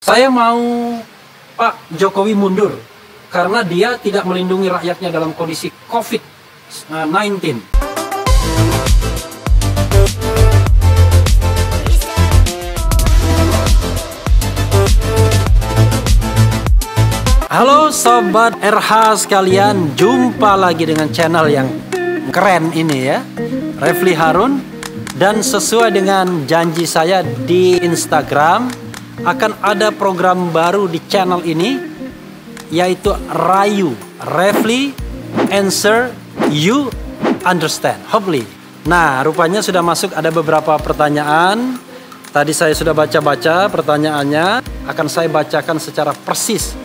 Saya mau Pak Jokowi mundur karena dia tidak melindungi rakyatnya dalam kondisi COVID-19. Halo Sobat RH sekalian, jumpa lagi dengan channel yang keren ini ya, Refli Harun. Dan sesuai dengan janji saya di Instagram, akan ada program baru di channel ini, yaitu Rayu, Refli Answer You Understand, hopefully. Nah, rupanya sudah masuk ada beberapa pertanyaan. Tadi saya sudah baca-baca pertanyaannya, akan saya bacakan secara persis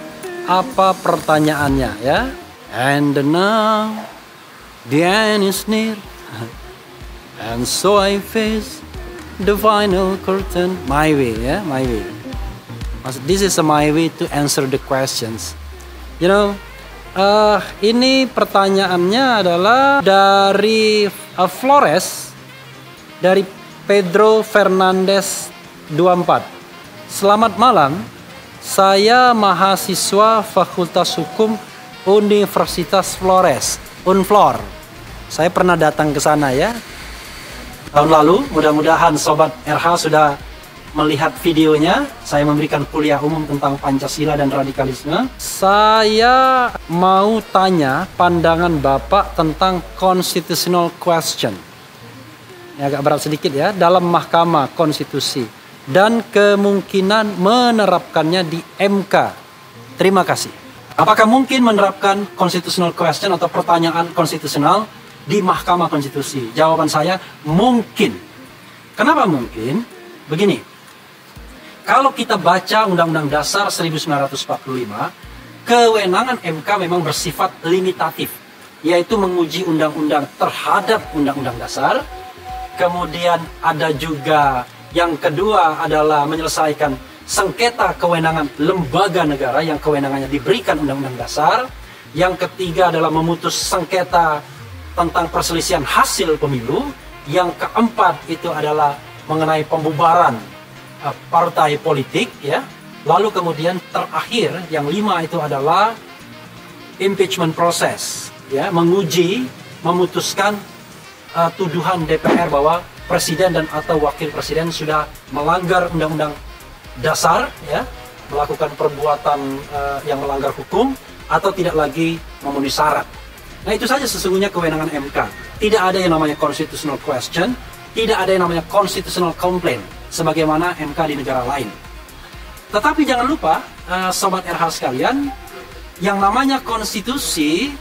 apa pertanyaannya ya. And now the end is near, and so I face the final curtain. My way ya, my way. This is my way to answer the questions. You know, ini pertanyaannya adalah dari Flores, dari Pedro Fernandez 24. Selamat malam. Saya mahasiswa Fakultas Hukum Universitas Flores, Unflor. Saya pernah datang ke sana ya, tahun lalu. Mudah-mudahan Sobat RH sudah melihat videonya. Saya memberikan kuliah umum tentang Pancasila dan radikalisme. Saya mau tanya pandangan Bapak tentang constitutional question. Ini agak berat sedikit ya, dalam Mahkamah Konstitusi dan kemungkinan menerapkannya di MK. Terima kasih. Apakah mungkin menerapkan constitutional question atau pertanyaan konstitusional di Mahkamah Konstitusi? Jawaban saya, mungkin. Kenapa mungkin? Begini, kalau kita baca Undang-Undang Dasar 1945, kewenangan MK memang bersifat limitatif, yaitu menguji undang-undang terhadap Undang-Undang Dasar. Kemudian ada juga yang kedua adalah menyelesaikan sengketa kewenangan lembaga negara yang kewenangannya diberikan Undang-Undang Dasar. Yang ketiga adalah memutus sengketa tentang perselisihan hasil pemilu. Yang keempat itu adalah mengenai pembubaran partai politik ya. Lalu kemudian terakhir yang lima itu adalah impeachment process ya, menguji, memutuskan tuduhan DPR bahwa presiden dan atau wakil presiden sudah melanggar undang-undang dasar ya, melakukan perbuatan yang melanggar hukum atau tidak lagi memenuhi syarat. Nah, itu saja sesungguhnya kewenangan MK. Tidak ada yang namanya constitutional question, tidak ada yang namanya constitutional complaint sebagaimana MK di negara lain. Tetapi jangan lupa Sobat RH sekalian, yang namanya konstitusi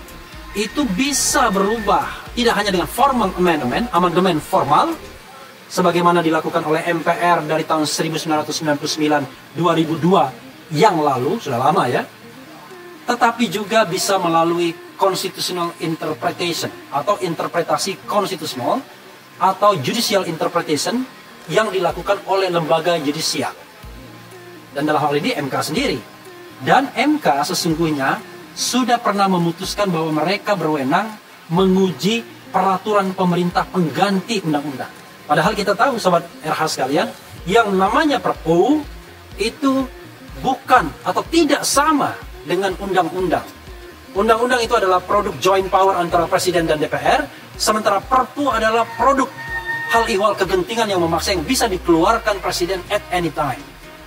itu bisa berubah tidak hanya dengan formal amendment, amandemen formal sebagaimana dilakukan oleh MPR dari tahun 1999-2002 yang lalu, sudah lama ya, tetapi juga bisa melalui constitutional interpretation atau interpretasi konstitusional atau judicial interpretation yang dilakukan oleh lembaga judisial. Dan dalam hal ini MK sendiri. Dan MK sesungguhnya sudah pernah memutuskan bahwa mereka berwenang menguji peraturan pemerintah pengganti undang-undang. Padahal kita tahu Sobat RH sekalian, yang namanya Perpu itu bukan atau tidak sama dengan undang-undang. Undang-undang itu adalah produk joint power antara Presiden dan DPR, sementara Perpu adalah produk hal ihwal kegentingan yang memaksa yang bisa dikeluarkan Presiden at any time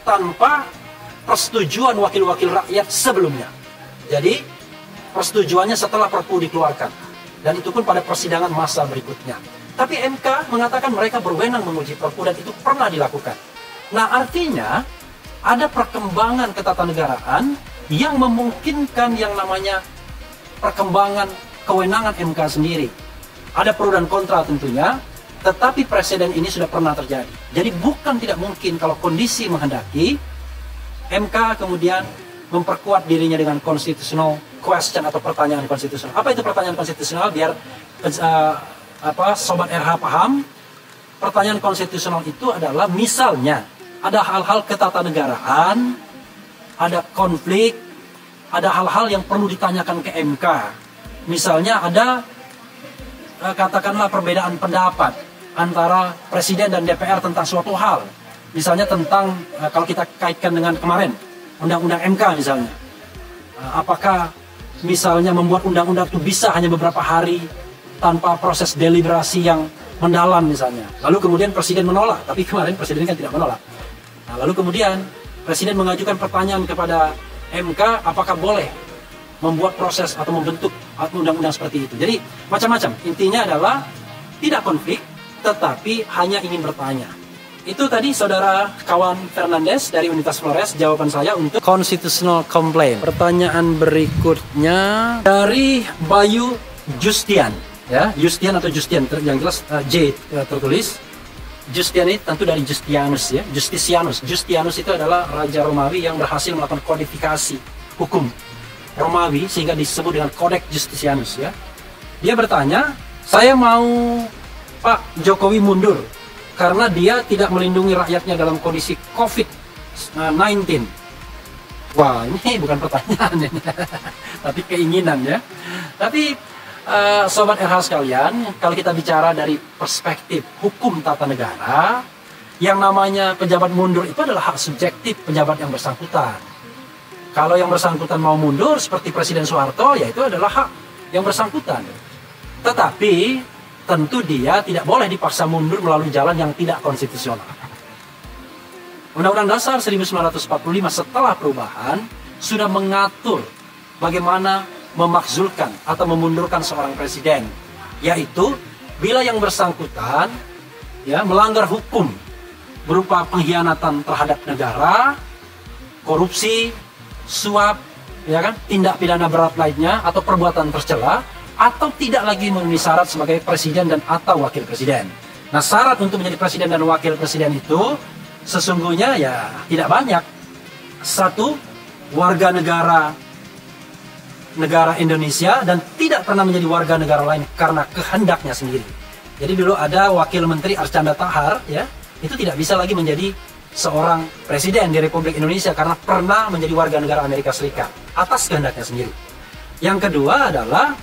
tanpa persetujuan wakil-wakil rakyat sebelumnya. Jadi persetujuannya setelah Perpu dikeluarkan, dan itu pun pada persidangan masa berikutnya. Tapi MK mengatakan mereka berwenang menguji Perpu dan itu pernah dilakukan. Nah, artinya ada perkembangan ketatanegaraan yang memungkinkan yang namanya perkembangan kewenangan MK sendiri. Ada pro dan kontra tentunya, tetapi presiden ini sudah pernah terjadi. Jadi bukan tidak mungkin kalau kondisi menghendaki, MK kemudian memperkuat dirinya dengan constitutional question atau pertanyaan konstitusional. Apa itu pertanyaan konstitusional? Biar Sobat RH paham. Pertanyaan konstitusional itu adalah misalnya ada hal-hal ketatanegaraan, ada konflik, ada hal-hal yang perlu ditanyakan ke MK. Misalnya ada katakanlah perbedaan pendapat antara presiden dan DPR tentang suatu hal. Misalnya tentang kalau kita kaitkan dengan kemarin undang-undang MK misalnya, apakah misalnya membuat undang-undang itu bisa hanya beberapa hari tanpa proses deliberasi yang mendalam misalnya. Lalu kemudian presiden menolak, tapi kemarin presiden kan tidak menolak. Nah, lalu kemudian presiden mengajukan pertanyaan kepada MK, apakah boleh membuat proses atau membentuk undang-undang seperti itu. Jadi macam-macam. Intinya adalah tidak konflik, tetapi hanya ingin bertanya. Itu tadi saudara kawan Fernandes dari Universitas Flores, jawaban saya untuk constitutional complaint. Pertanyaan berikutnya dari Bayu Justian, ya, Justian atau Justian, yang jelas J tertulis. Justian ini tentu dari Justianus, ya, Justitianus. Justianus itu adalah raja Romawi yang berhasil melakukan kodifikasi hukum Romawi sehingga disebut dengan Codex Justitianus, ya. Dia bertanya, saya mau Pak Jokowi mundur karena dia tidak melindungi rakyatnya dalam kondisi COVID-19. Wah, ini bukan pertanyaan, tapi keinginan, ya. Tapi Sobat RH sekalian, kalau kita bicara dari perspektif hukum tata negara, yang namanya pejabat mundur itu adalah hak subjektif pejabat yang bersangkutan. Kalau yang bersangkutan mau mundur seperti Presiden Soeharto, ya itu adalah hak yang bersangkutan. Tetapi tentu dia tidak boleh dipaksa mundur melalui jalan yang tidak konstitusional. Undang-Undang Dasar 1945 setelah perubahan sudah mengatur bagaimana memakzulkan atau memundurkan seorang presiden, yaitu bila yang bersangkutan ya melanggar hukum berupa pengkhianatan terhadap negara, korupsi, suap, ya kan, tindak pidana berat lainnya atau perbuatan tercela, atau tidak lagi memenuhi syarat sebagai presiden dan atau wakil presiden. Nah, syarat untuk menjadi presiden dan wakil presiden itu sesungguhnya ya tidak banyak. Satu, warga negara Indonesia dan tidak pernah menjadi warga negara lain karena kehendaknya sendiri. Jadi dulu ada wakil menteri Archandra Tahar, ya, itu tidak bisa lagi menjadi seorang presiden di Republik Indonesia karena pernah menjadi warga negara Amerika Serikat atas kehendaknya sendiri. Yang kedua adalah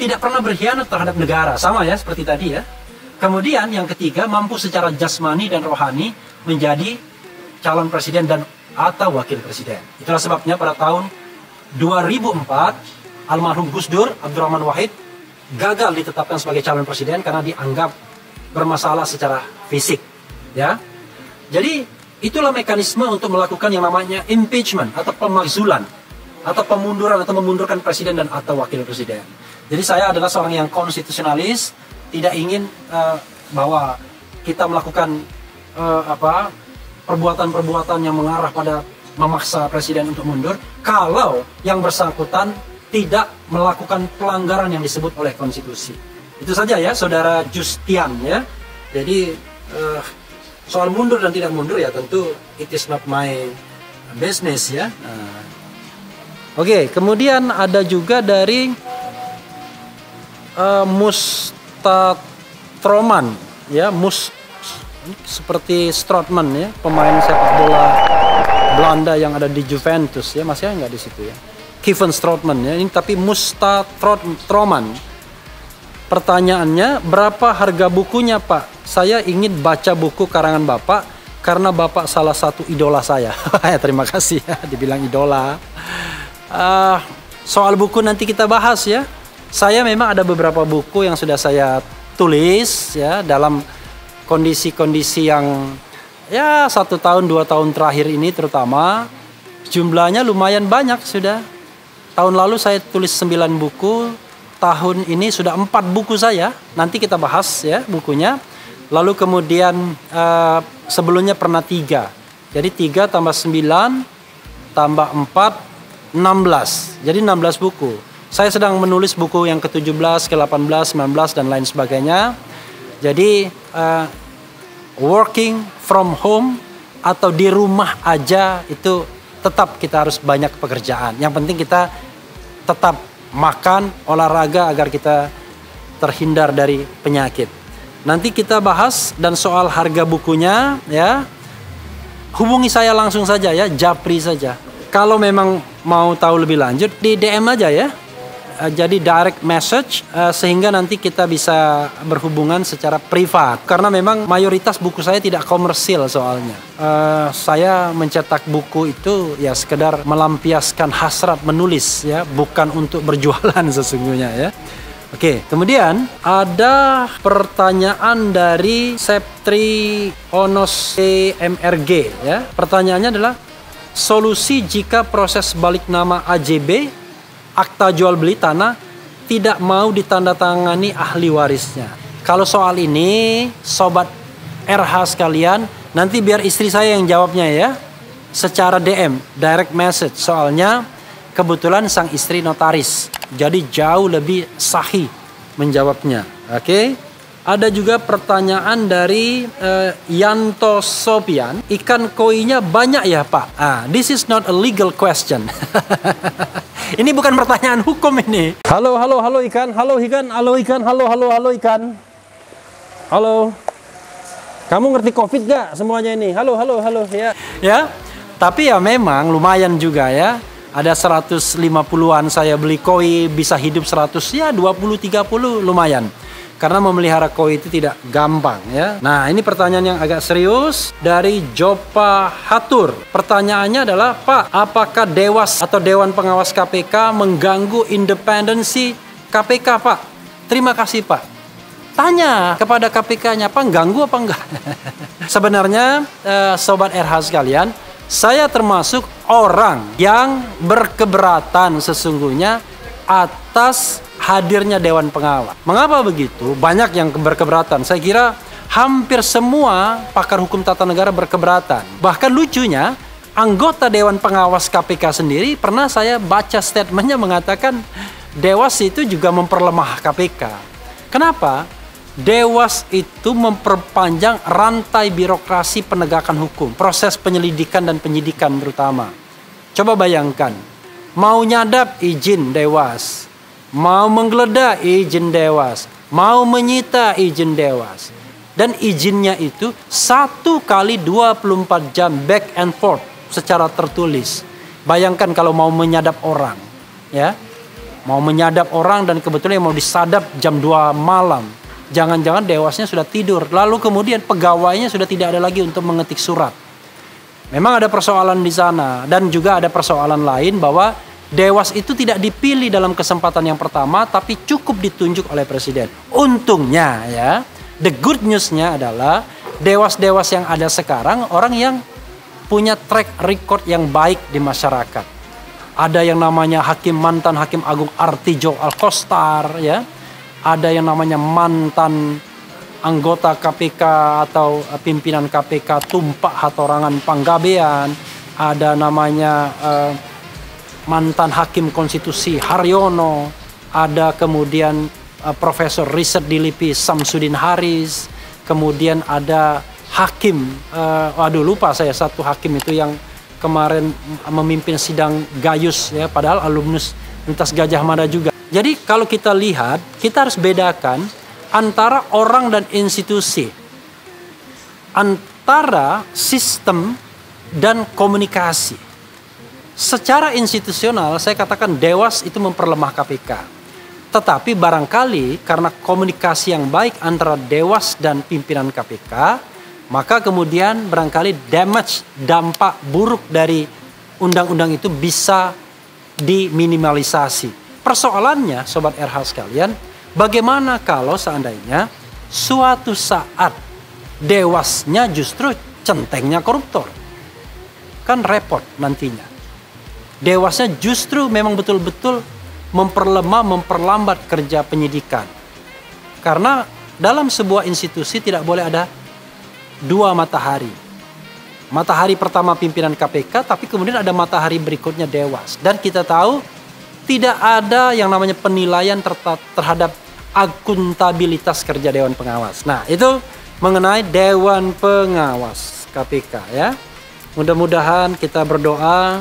tidak pernah berkhianat terhadap negara, sama ya seperti tadi, ya. Kemudian yang ketiga, mampu secara jasmani dan rohani menjadi calon presiden dan atau wakil presiden. Itulah sebabnya pada tahun 2004 almarhum Gus Dur Abdurrahman Wahid gagal ditetapkan sebagai calon presiden karena dianggap bermasalah secara fisik, ya. Jadi itulah mekanisme untuk melakukan yang namanya impeachment atau pemakzulan atau pemunduran atau memundurkan presiden dan atau wakil presiden. Jadi saya adalah seorang yang konstitusionalis, tidak ingin bahwa kita melakukan perbuatan-perbuatan yang mengarah pada memaksa presiden untuk mundur kalau yang bersangkutan tidak melakukan pelanggaran yang disebut oleh konstitusi. Itu saja ya, saudara Justian, ya. Jadi soal mundur dan tidak mundur ya tentu it is not my business, ya. Oke, kemudian ada juga dari Mustatroman, ya, seperti Strootman, ya, pemain sepak bola Belanda yang ada di Juventus, ya, masih nggak di situ, ya. Kevin Strootman, ya, ini tapi Mustatroman. Pertanyaannya, berapa harga bukunya, Pak? Saya ingin baca buku karangan Bapak karena Bapak salah satu idola saya. Terima kasih, ya, dibilang idola. Soal buku nanti kita bahas, ya. Saya memang ada beberapa buku yang sudah saya tulis, ya, dalam kondisi-kondisi yang ya 1 tahun 2 tahun terakhir ini terutama jumlahnya lumayan banyak sudah. Tahun lalu saya tulis 9 buku, tahun ini sudah 4 buku saya. Nanti kita bahas, ya, bukunya. Lalu kemudian sebelumnya pernah 3. Jadi 3 tambah 9 tambah 4 16. Jadi 16 buku. Saya sedang menulis buku yang ke-17, ke-18, 19 dan lain sebagainya. Jadi working from home atau di rumah aja itu tetap kita harus banyak pekerjaan. Yang penting kita tetap makan, olahraga agar kita terhindar dari penyakit. Nanti kita bahas dan soal harga bukunya, ya. Hubungi saya langsung saja, ya, japri saja. Kalau memang mau tahu lebih lanjut di DM aja, ya. jadi direct message sehingga nanti kita bisa berhubungan secara privat. Karena memang mayoritas buku saya tidak komersil soalnya. Saya mencetak buku itu ya sekedar melampiaskan hasrat menulis ya, bukan untuk berjualan sesungguhnya ya. Oke, kemudian ada pertanyaan dari Septri Onos MRG ya. Pertanyaannya adalah solusi jika proses balik nama AJB, akta jual beli tanah, tidak mau ditandatangani ahli warisnya. Kalau soal ini, sobat RH sekalian, nanti biar istri saya yang jawabnya ya, secara DM, direct message. Soalnya kebetulan sang istri notaris, jadi jauh lebih sahih menjawabnya. Oke. Ada juga pertanyaan dari Yanto Sopian. Ikan koinya banyak ya Pak? This is not a legal question. Ini bukan pertanyaan hukum ini. Halo ikan. Halo ikan. Halo ikan. Halo ikan. Halo. Kamu ngerti COVID gak semuanya ini? Halo ya. Ya. Tapi ya memang lumayan juga ya. Ada 150-an saya beli koi, bisa hidup 100 ya 20-30 lumayan. Karena memelihara koi itu tidak gampang ya. Nah, ini pertanyaan yang agak serius dari Jopa Hatur. Pertanyaannya adalah, Pak, apakah Dewas atau Dewan Pengawas KPK mengganggu independensi KPK, Pak? Terima kasih, Pak. Tanya kepada KPK-nya, Pak, ganggu apa enggak? Sebenarnya, Sobat RH sekalian, saya termasuk orang yang berkeberatan sesungguhnya atas hadirnya Dewan Pengawas. Mengapa begitu? Banyak yang berkeberatan. Saya kira hampir semua pakar hukum tata negara berkeberatan. Bahkan lucunya, anggota Dewan Pengawas KPK sendiri pernah saya baca statementnya mengatakan Dewas itu juga memperlemah KPK. Kenapa? Dewas itu memperpanjang rantai birokrasi penegakan hukum, proses penyelidikan dan penyidikan terutama. Coba bayangkan, mau nyadap izin Dewas, mau menggeledah izin Dewas, mau menyita izin Dewas. Dan izinnya itu 1 kali 24 jam back and forth secara tertulis. Bayangkan kalau mau menyadap orang, ya, mau menyadap orang dan kebetulan mau disadap jam 2 malam. Jangan-jangan Dewasnya sudah tidur, lalu kemudian pegawainya sudah tidak ada lagi untuk mengetik surat. Memang ada persoalan di sana dan juga ada persoalan lain bahwa Dewas itu tidak dipilih dalam kesempatan yang pertama, tapi cukup ditunjuk oleh presiden. Untungnya ya, the good news-nya adalah Dewas-Dewas yang ada sekarang orang yang punya track record yang baik di masyarakat. Ada yang namanya mantan Hakim Agung Artijo Alkostar ya. Ada yang namanya mantan anggota KPK atau pimpinan KPK Tumpak Hatorangan Panggabean. Ada namanya mantan Hakim Konstitusi Haryono. Ada kemudian Profesor Riset di LIPI Samsudin Haris. Kemudian ada Hakim, lupa saya satu Hakim itu yang kemarin memimpin sidang Gayus ya, padahal alumnus Universitas Gajah Mada juga. Jadi kalau kita lihat, kita harus bedakan antara orang dan institusi, antara sistem dan komunikasi. Secara institusional saya katakan Dewas itu memperlemah KPK. Tetapi barangkali karena komunikasi yang baik antara Dewas dan pimpinan KPK, maka kemudian barangkali dampak buruk dari undang-undang itu bisa diminimalisasi. Persoalannya, Sobat RH sekalian, bagaimana kalau seandainya suatu saat Dewasnya justru centengnya koruptor? Kan repot nantinya. Dewasnya justru memang betul-betul memperlambat kerja penyidikan. Karena dalam sebuah institusi tidak boleh ada dua matahari. Matahari pertama pimpinan KPK, tapi kemudian ada matahari berikutnya Dewas. Dan kita tahu tidak ada yang namanya penilaian terhadap akuntabilitas kerja Dewan Pengawas. Nah, itu mengenai Dewan Pengawas KPK ya. Mudah-mudahan kita berdoa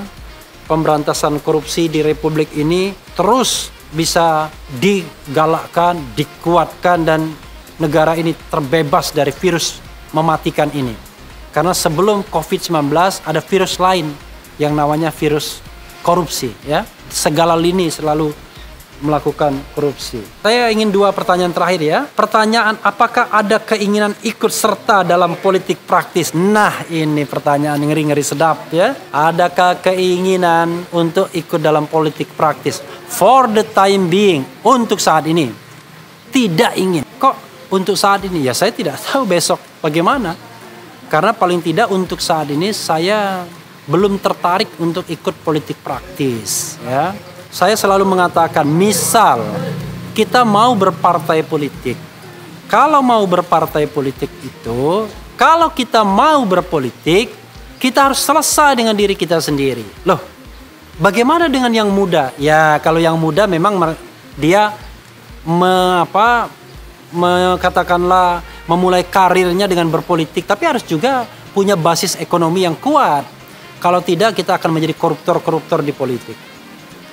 pemberantasan korupsi di Republik ini terus bisa digalakkan, dikuatkan, dan negara ini terbebas dari virus mematikan ini. Karena sebelum COVID-19 ada virus lain yang namanya virus korupsi ya. Segala lini selalu melakukan korupsi. Saya ingin dua pertanyaan terakhir ya. Pertanyaan, apakah ada keinginan ikut serta dalam politik praktis? Nah, ini pertanyaan ngeri-ngeri sedap ya. Adakah keinginan untuk ikut dalam politik praktis? For the time being, untuk saat ini, tidak ingin. Kok untuk saat ini? Ya saya tidak tahu besok bagaimana. Karena paling tidak untuk saat ini saya belum tertarik untuk ikut politik praktis ya. Saya selalu mengatakan, misal kita mau berpartai politik. Kalau mau berpartai politik itu, kalau kita mau berpolitik, kita harus selesai dengan diri kita sendiri. Loh, bagaimana dengan yang muda? Ya, kalau yang muda memang dia katakanlah memulai karirnya dengan berpolitik, tapi harus juga punya basis ekonomi yang kuat. Kalau tidak, kita akan menjadi koruptor-koruptor di politik.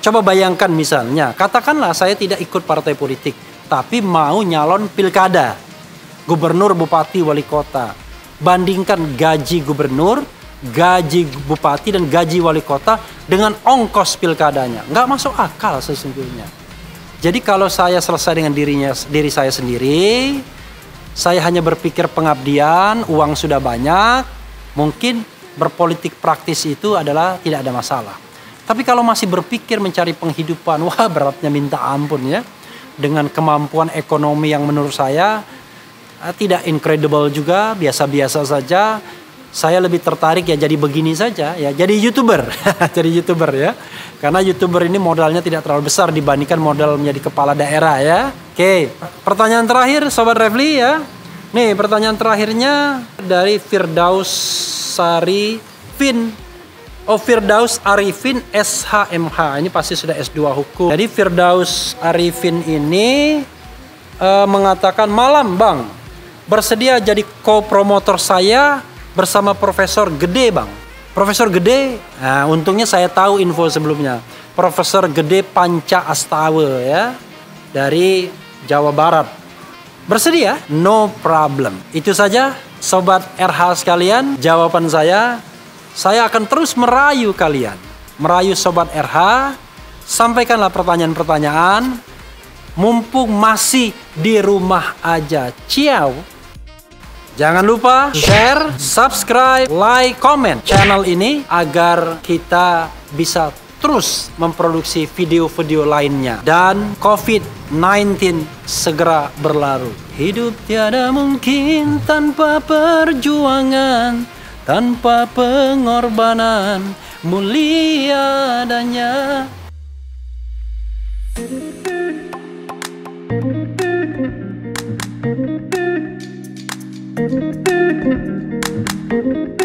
Coba bayangkan misalnya, katakanlah saya tidak ikut partai politik, tapi mau nyalon pilkada, gubernur, bupati, wali kota. Bandingkan gaji gubernur, gaji bupati, dan gaji wali kota dengan ongkos pilkadanya. Nggak masuk akal sesungguhnya. Jadi kalau saya selesai dengan diri saya sendiri, saya hanya berpikir pengabdian, uang sudah banyak, mungkin berpolitik praktis itu adalah tidak ada masalah. Tapi kalau masih berpikir mencari penghidupan, wah beratnya minta ampun ya. Dengan kemampuan ekonomi yang menurut saya tidak incredible juga, biasa-biasa saja. Saya lebih tertarik ya jadi begini saja ya, jadi YouTuber. Jadi YouTuber ya. Karena YouTuber ini modalnya tidak terlalu besar dibandingkan modal menjadi kepala daerah ya. Oke, pertanyaan terakhir Sobat Refli ya. Nih pertanyaan terakhirnya dari Firdaus Arifin SHMH. Ini pasti sudah S2 hukum. Jadi Firdaus Arifin ini mengatakan, malam Bang, bersedia jadi co-promotor saya bersama Profesor Gede Bang. Profesor Gede, nah untungnya saya tahu info sebelumnya. Profesor Gede Panca Astawa ya, dari Jawa Barat. Bersedia? No problem. Itu saja Sobat RH sekalian, jawaban saya. Saya akan terus merayu kalian, merayu Sobat RH. Sampaikanlah pertanyaan-pertanyaan, mumpung masih di rumah aja. Ciao. Jangan lupa share, subscribe, like, comment channel ini agar kita bisa terus memproduksi video-video lainnya. Dan COVID-19 segera berlalu. Hidup tiada mungkin tanpa perjuangan, tanpa pengorbanan, mulia adanya. Thank you.